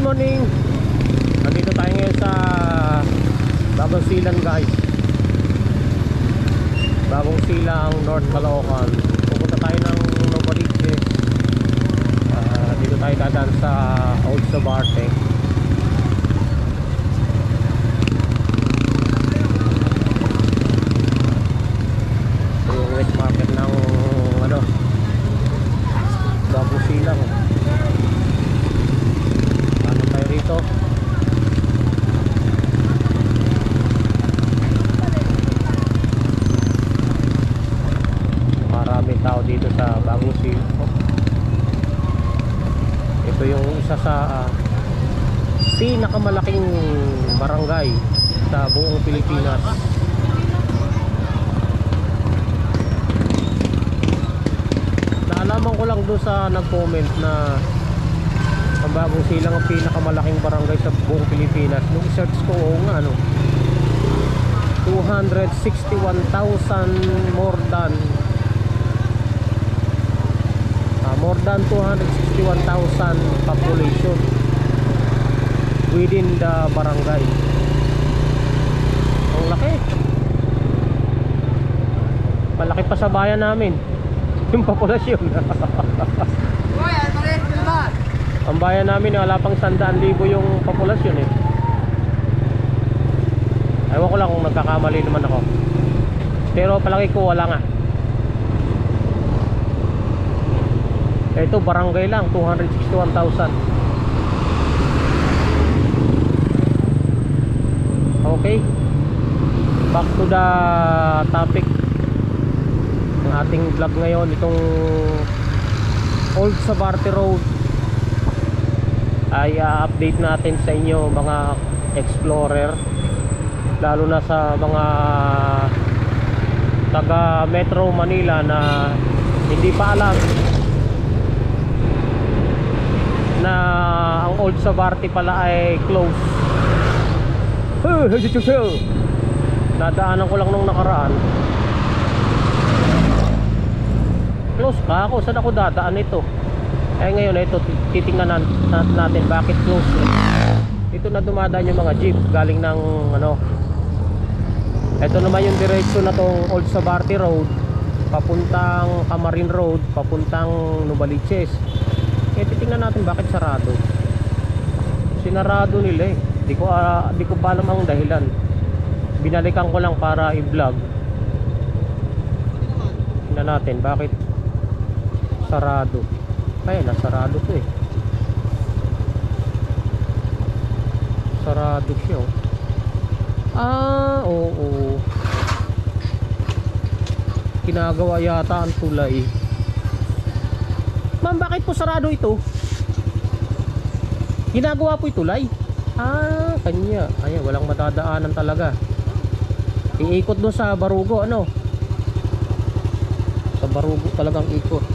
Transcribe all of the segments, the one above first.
morning. Nandito tayo ngayon sa Bagong Silang guys. Bagong Silang, North Caloocan. Pupunta tayo ng Novaliches. Dito tayo dadaan sa Old Sabarte. Ito yung west market ng Bagong Silang. Ano tayo rito? Marami tao dito sa Bagong Silang. Ito yung isa sa pinakamalaking barangay sa buong Pilipinas. Naalaman ko lang doon sa nag-comment na ang Bagong Silang ang pinakamalaking barangay sa buong Pilipinas. Nung i-search ko, oo nga, 261,000 more than 261,000 population within the barangay. Ang laki. Malaki pa sa bayan namin yung populasyon. Ang bayan namin wala pang 100,000 yung populasyon eh. Ewan ko lang kung nagkakamali naman ako, pero palagi ko wala nga. Ito barangay lang 261,000. Okay, back to the topic ng ating vlog ngayon. Itong Old Sabarte Road ay update natin sa inyo mga explorer, lalo na sa mga taga Metro Manila na hindi pa alam na ang Old Sabarte pala ay close. Nadaanan ko lang nung nakaraan. Close ka ako, saan ako dadaan ito? Eh ngayon ito, titingnan natin bakit close. Ito na dumadaan yung mga jeep galing ng ito naman yung diretso na tong Old Sabarte Road papuntang Camarin Road, papuntang Novaliches. Eh titingnan natin bakit sarado. Sinarado nila eh. Di ko pa alam ang dahilan. Binalikan ko lang para i-vlog. Tingnan natin bakit sarado. Ay, nasarado to eh. Sarado siya oh. Oo. Ginagawa yata ang tulay. Ma'am, bakit po sarado ito? Ginagawa po yung tulay? Kanya. Ayan, walang matadaanan talaga. Iikot doon sa Barugo, sa Barugo talagang ikot.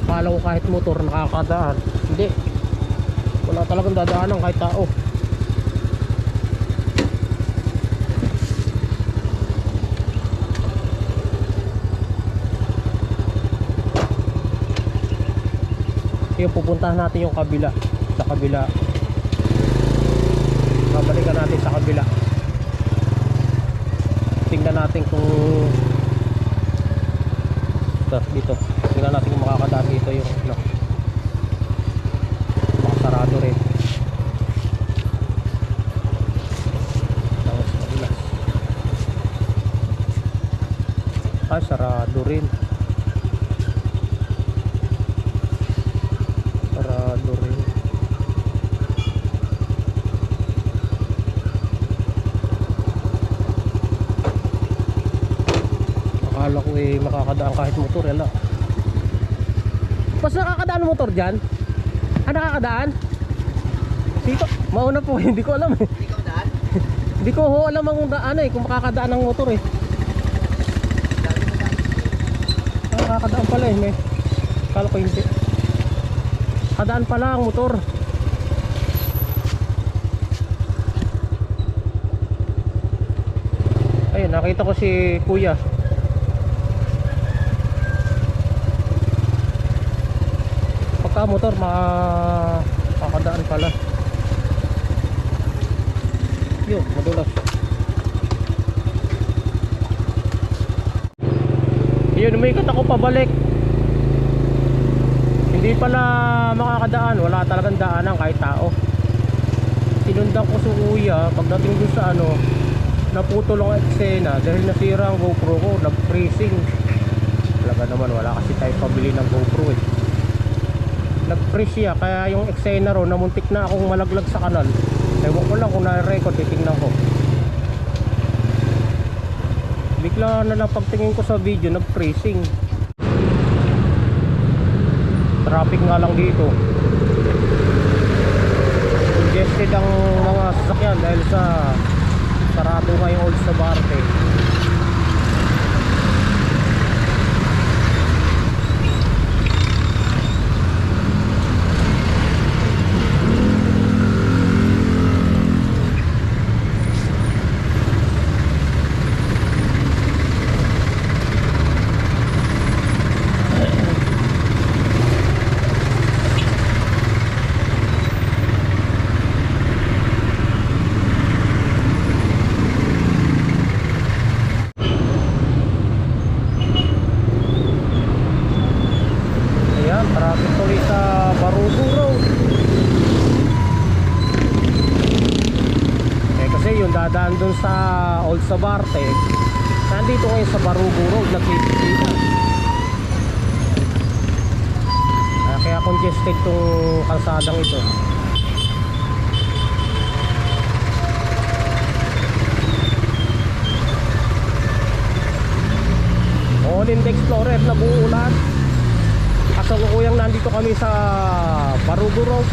Akala ko kahit motor nakakadaan. Hindi. Wala talagang dadaanan kahit tao. Yung pupuntahan natin yung kabila. Sa kabila. Babalikan natin sa kabila. Tingnan natin kung dito. Tingnan natin kung makakadaan dito yung makasarado rin. Tapos kabila. Sarado rin. Akala ko makakadaan kahit motor. Yala, pas nakakadaan motor dyan? Nakakadaan? Dito, mauna po. Hindi ko alam eh. Hindi ko daan? Hindi ko alam kung kung makakadaan ng motor eh. Nakakadaan pala eh. Akala ko hindi. Kadaan pala ang motor. Ayun Nakita ko si kuya. Pagka motor makakadaan pala. Yun, madulas. Yun, umiikot ako pabalik. Hindi pala makakadaan. Wala talagang daanan kahit tao. Sinundan ko sa kuya. Pagdating dun sa ano, naputol ang eksena dahil nasira ang GoPro ko. Nag-freezing. Talaga naman, wala kasi tayo pabili ng GoPro eh. Nag-freeze siya. Kaya yung eksena ro, namuntik na akong malaglag sa kanal. Ewan ko lang kung na-record, titingnan ko. Bigla na lang pagtingin ko sa video, nag-freezing. Traffic nga lang dito. Congested ang mga sasakyan dahil sa sarado nga yung Old Sabarte. Traffic tuloy sa Barugo Road. Kasi yung dadaan dun sa Old Sabarte, nandito ngayon sa Barugo Road, nagkikita. Kaya congested tong kalsadang ito. Honda Explorer nag-uulan. Kasalukuyang nandito kami sa Barugo Road.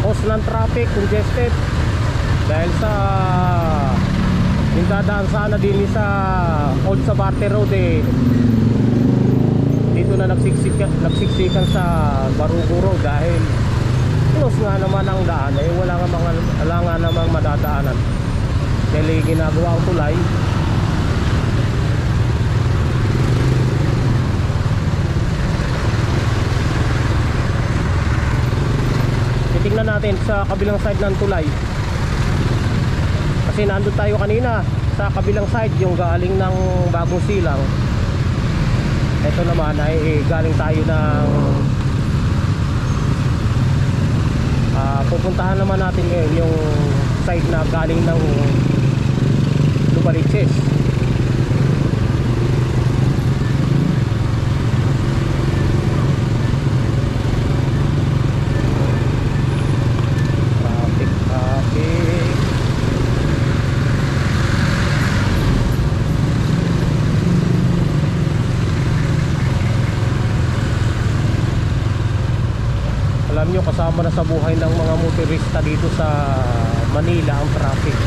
Cause ng traffic, congested dahil sa yung dadaan sana din sa Old Sabarte Road eh, dito na nagsiksikan sa Barugo Road dahil close nga naman ang daan eh, wala nga namang madadaanan dahil ginagawa ang tulay. Tingnan natin sa kabilang side ng tulay. Kasi nandun tayo kanina sa kabilang side, yung galing ng Bagong Silang. Ito naman ay galing tayo ng pupuntahan naman natin ngayon yung side na galing ng Lubaliches. Alam nyo, kasama na sa buhay ng mga motorista dito sa Manila ang traffic.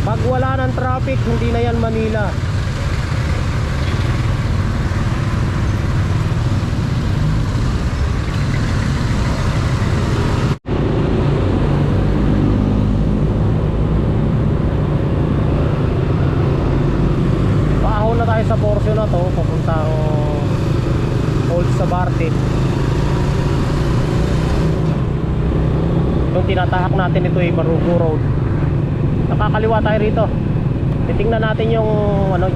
Pag wala ng traffic, hindi na yan Manila. Paahon na tayo sa portion na to, papuntang Old Sabarte. Yung tinatahak natin ito ay Barugo Road. Nakakaliwa tayo rito. Titingnan natin yung ano,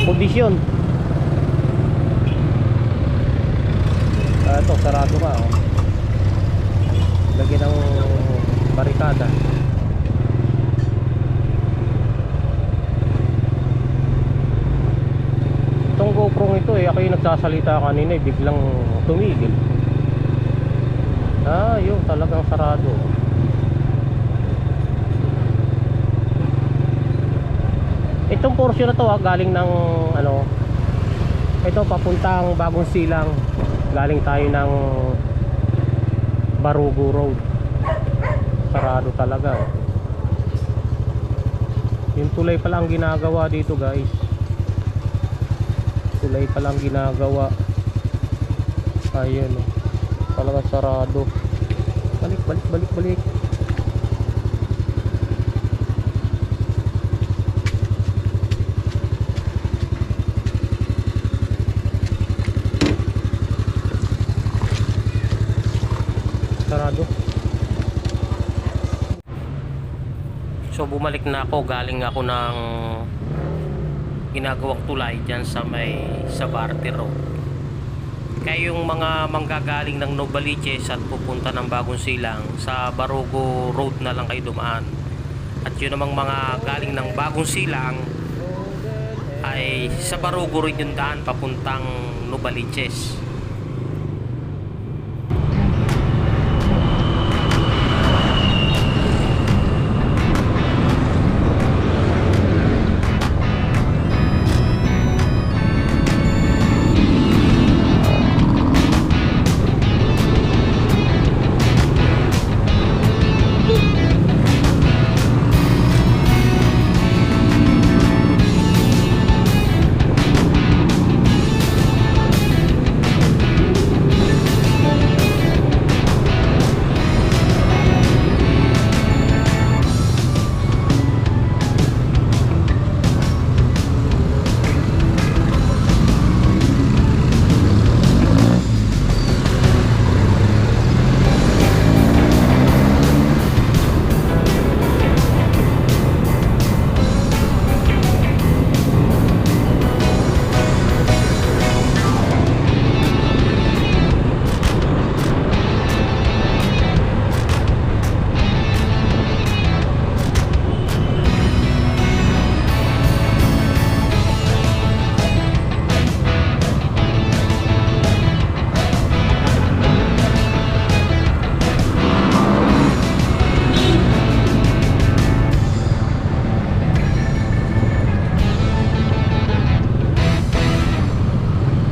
kondisyon. Ito, sarado ka oh. Lagyan ng barikada. Itong GoPro ito eh, ako yung nagsasalita kanina eh, biglang tumigil. Yun talagang sarado. Itong portion na to galing ng ano, ito papuntang Bagong Silang. Galing tayo ng Barugo Road. Sarado talaga oh. Yung tulay pala ang ginagawa dito guys. Tulay pala ang ginagawa. Ayun oh. Talaga sarado. Balik, balik, balik, balik. Sarado. So bumalik na ako, galing ako ng ginagawang tulay dyan sa may Sabarte Road. Kaya yung mga manggagaling ng Novaliches at pupunta ng Bagong Silang, sa Barugo Road na lang kayo dumaan. At yun namang mga galing ng Bagong Silang ay sa Barugo rin yung daan papuntang Novaliches.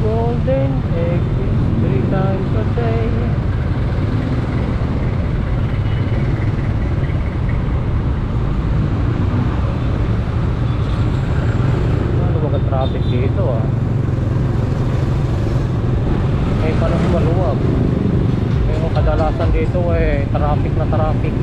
Golden egg is 3 times a day. Ano ba ang traffic dito ah? Eh paano maluwag? Eh kadalasan dito eh traffic na traffic.